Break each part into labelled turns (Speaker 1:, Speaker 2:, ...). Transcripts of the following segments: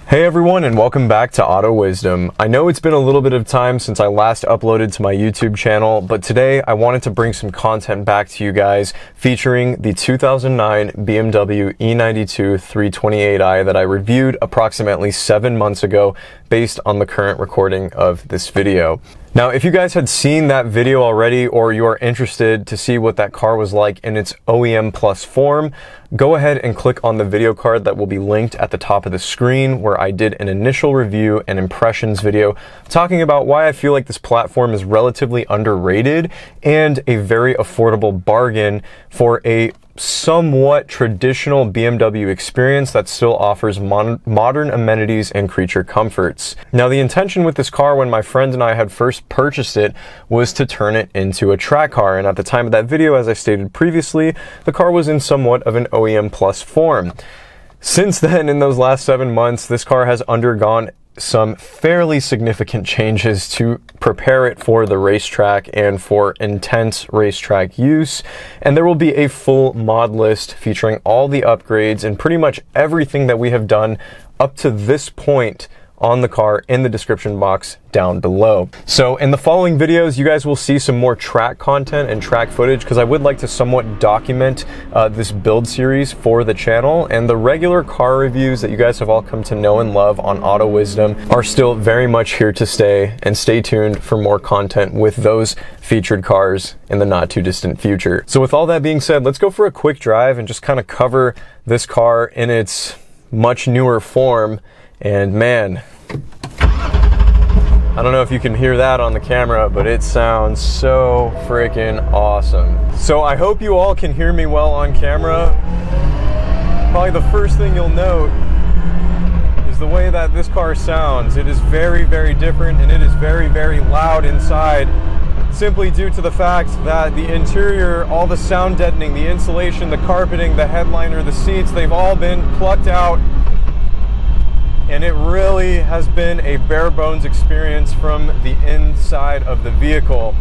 Speaker 1: Hey everyone, and welcome back to Auto Wisdom. I know it's been a little bit of time since I last uploaded to my YouTube channel, but today I wanted to bring some content back to you guys featuring the 2009 BMW E92 328i that I reviewed approximately 7 months ago based on the current recording of this video. Now, if you guys had seen that video already, or you are interested to see what that car was like in its OEM Plus form, go ahead and click on the video card that will be linked at the top of the screen, where I did an initial review and impressions video talking about why I feel like this platform is relatively underrated and a very affordable bargain for a somewhat traditional BMW experience that still offers modern amenities and creature comforts. Now, the intention with this car when my friend and I had first purchased it was to turn it into a track car, and at the time of that video, as I stated previously, the car was in somewhat of an OEM Plus form. Since then, in those last 7 months, this car has undergone some fairly significant changes to prepare it for the racetrack and for intense racetrack use, and there will be a full mod list featuring all the upgrades and pretty much everything that we have done up to this point on the car in the description box down below. So in the following videos, you guys will see some more track content and track footage, because I would like to somewhat document this build series for the channel, and the regular car reviews that you guys have all come to know and love on Auto Wisdom are still very much here to stay, and stay tuned for more content with those featured cars in the not too distant future. So with all that being said, let's go for a quick drive and just kind of cover this car in its much newer form. And man, I don't know if you can hear that on the camera, but it sounds so freaking awesome. So I hope you all can hear me well on camera. Probably the first thing you'll note is the way that this car sounds. It is very, very different, and it is very, very loud inside, simply due to the fact that the interior, all the sound deadening, the insulation, the carpeting, the headliner, the seats, they've all been plucked out. And it really has been a bare bones experience from the inside of the vehicle.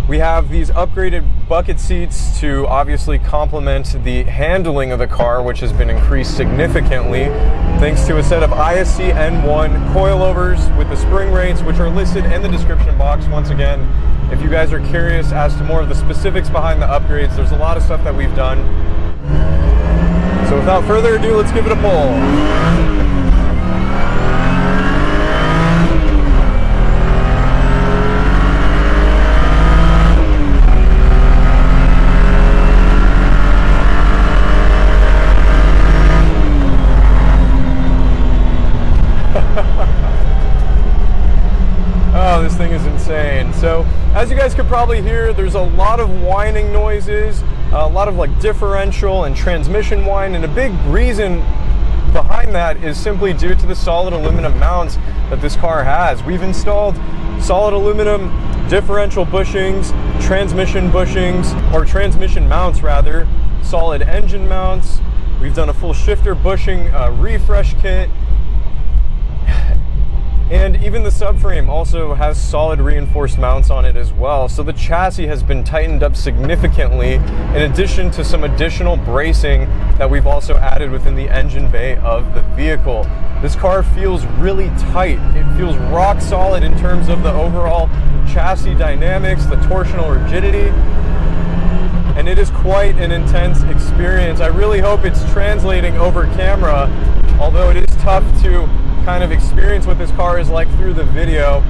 Speaker 1: We have these upgraded bucket seats to obviously complement the handling of the car, which has been increased significantly thanks to a set of ISC N1 coilovers with the spring rates, which are listed in the description box. Once again, if you guys are curious as to more of the specifics behind the upgrades, there's a lot of stuff that we've done. So without further ado, let's give it a pull. Oh, this thing is insane. So, as you guys could probably hear, there's a lot of whining noises, a lot of like differential and transmission whine, and a big reason behind that is simply due to the solid aluminum mounts that this car has. We've installed solid aluminum differential bushings, transmission bushings, or transmission mounts rather, solid engine mounts. We've done a full shifter bushing refresh kit. And even the subframe also has solid reinforced mounts on it as well. So the chassis has been tightened up significantly, in addition to some additional bracing that we've also added within the engine bay of the vehicle. This car feels really tight. It feels rock solid in terms of the overall chassis dynamics, the torsional rigidity, and it is quite an intense experience. I really hope it's translating over camera, although it is tough to kind of experience what this car is like through the video.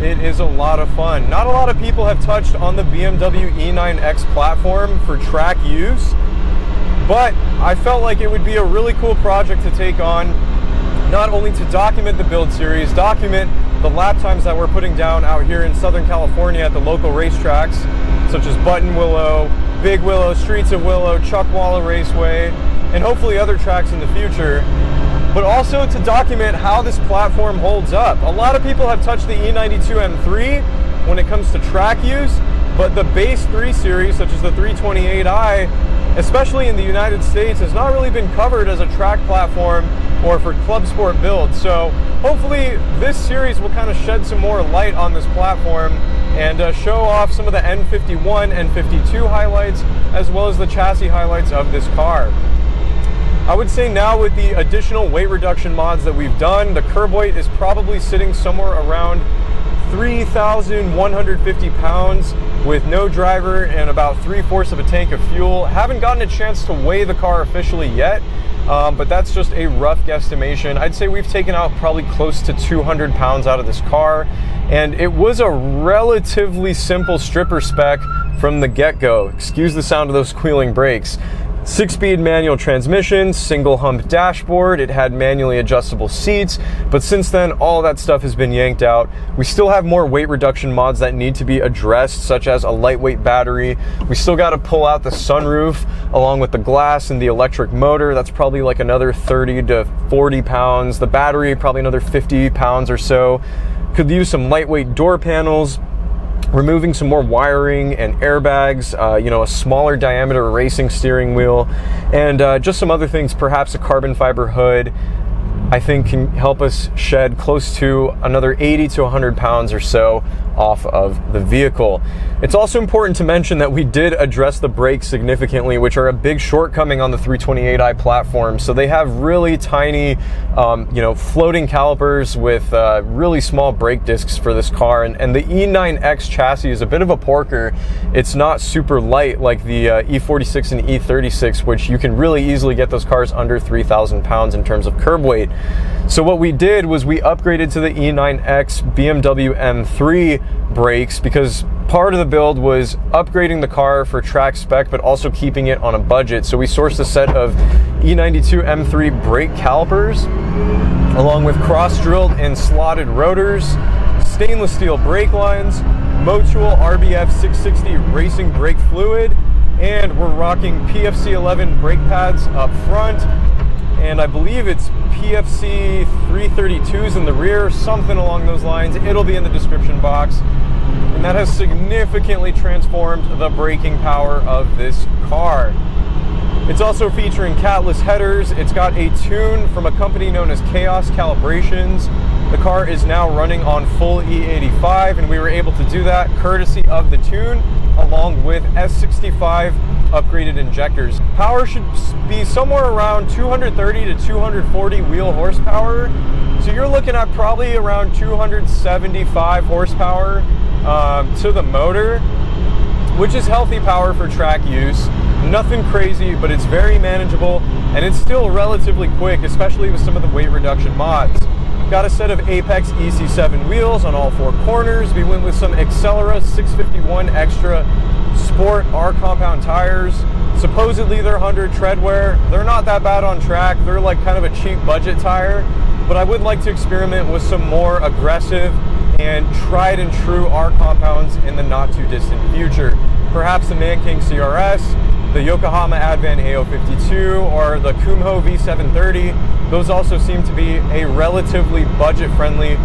Speaker 1: It is a lot of fun. Not a lot of people have touched on the BMW E9X platform for track use, but I felt like it would be a really cool project to take on, not only to document the build series, document the lap times that we're putting down out here in Southern California at the local racetracks, such as Button Willow, Big Willow, Streets of Willow, Chuckwalla Raceway, and hopefully other tracks in the future, but also to document how this platform holds up. A lot of people have touched the E92 M3 when it comes to track use, but the base 3 series, such as the 328i, especially in the United States, has not really been covered as a track platform or for club sport builds. So hopefully this series will kind of shed some more light on this platform and show off some of the N51 and 52 highlights, as well as the chassis highlights of this car. I would say now with the additional weight reduction mods that we've done, the curb weight is probably sitting somewhere around 3,150 pounds with no driver and about 3/4 of a tank of fuel. Haven't gotten a chance to weigh the car officially yet, but that's just a rough guesstimation. I'd say we've taken out probably close to 200 pounds out of this car, and it was a relatively simple stripper spec from the get-go. Excuse the sound of those squealing brakes. 6-speed manual transmission, single hump dashboard, it had manually adjustable seats, but since then all that stuff has been yanked out. We still have more weight reduction mods that need to be addressed, such as a lightweight battery. We still got to pull out the sunroof along with the glass and the electric motor. That's probably like another 30 to 40 pounds. The battery, probably another 50 pounds or so. Could use some lightweight door panels, removing some more wiring and airbags, a smaller diameter racing steering wheel, and just some other things, perhaps a carbon fiber hood, I think can help us shed close to another 80 to 100 pounds or so off of the vehicle. It's also important to mention that we did address the brakes significantly, which are a big shortcoming on the 328i platform. So they have really tiny, floating calipers with really small brake discs for this car. And the E9X chassis is a bit of a porker. It's not super light like the E46 and E36, which you can really easily get those cars under 3,000 pounds in terms of curb weight. So what we did was we upgraded to the E9X BMW M3 brakes because part of the build was upgrading the car for track spec but also keeping it on a budget. So we sourced a set of E92 M3 brake calipers along with cross-drilled and slotted rotors, stainless steel brake lines, Motul RBF 660 racing brake fluid, and we're rocking PFC 11 brake pads up front, and I believe it's PFC 332s in the rear, something along those lines. It'll be in the description box. And that has significantly transformed the braking power of this car. It's also featuring Catless headers. It's got a tune from a company known as Calibrations. The car is now running on full E85, and we were able to do that courtesy of the tune along with S65 upgraded injectors. Power should be somewhere around 230 to 240 wheel horsepower. So you're looking at probably around 275 horsepower to the motor, which is healthy power for track use. Nothing crazy, but it's very manageable, and it's still relatively quick, especially with some of the weight reduction mods. Got a set of Apex EC7 wheels on all four corners. We went with some Accelera 651 Xtra Sport R compound tires. Supposedly they're 100 tread wear. They're not that bad on track. They're like kind of a cheap budget tire, but I would like to experiment with some more aggressive and tried and true R compounds in the not too distant future. Perhaps the Man King CRS, the Yokohama Advan AO52, or the Kumho V730. Those also seem to be a relatively budget-friendly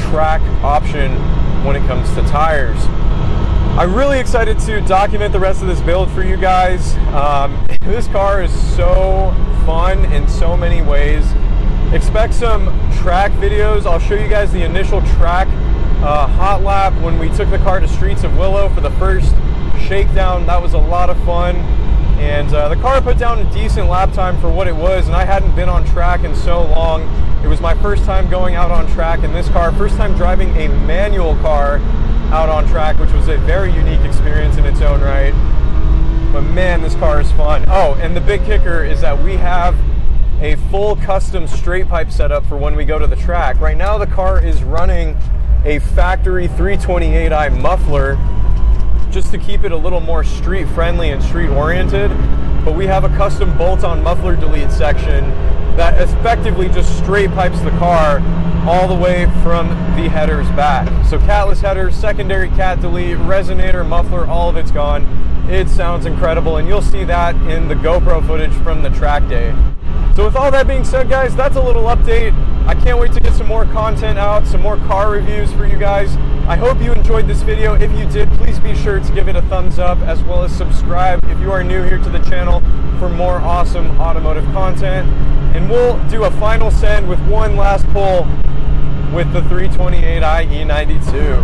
Speaker 1: track option when it comes to tires. I'm really excited to document the rest of this build for you guys. This car is so fun in so many ways. Expect some track videos. I'll show you guys the initial track hot lap when we took the car to Streets of Willow for the first shakedown. That was a lot of fun, and the car put down a decent lap time for what it was, and I hadn't been on track in so long. It was my first time going out on track in this car, first time driving a manual car out on track, which was a very unique experience in its own right. But man, this car is fun. Oh, and the big kicker is that we have a full custom straight pipe setup for when we go to the track. Right now the car is running a factory 328i muffler just to keep it a little more street friendly and street oriented, but we have a custom bolt-on muffler delete section that effectively just straight pipes the car all the way from the headers back. So Catless headers, secondary cat delete, resonator, muffler, all of it's gone. It sounds incredible, and you'll see that in the GoPro footage from the track day. So with all that being said, guys, that's a little update. I can't wait to get some more content out, some more car reviews for you guys. I hope you enjoyed this video. If you did, please be sure to give it a thumbs up, as well as subscribe if you are new here to the channel for more awesome automotive content. And we'll do a final send with one last pull with the 328i E92.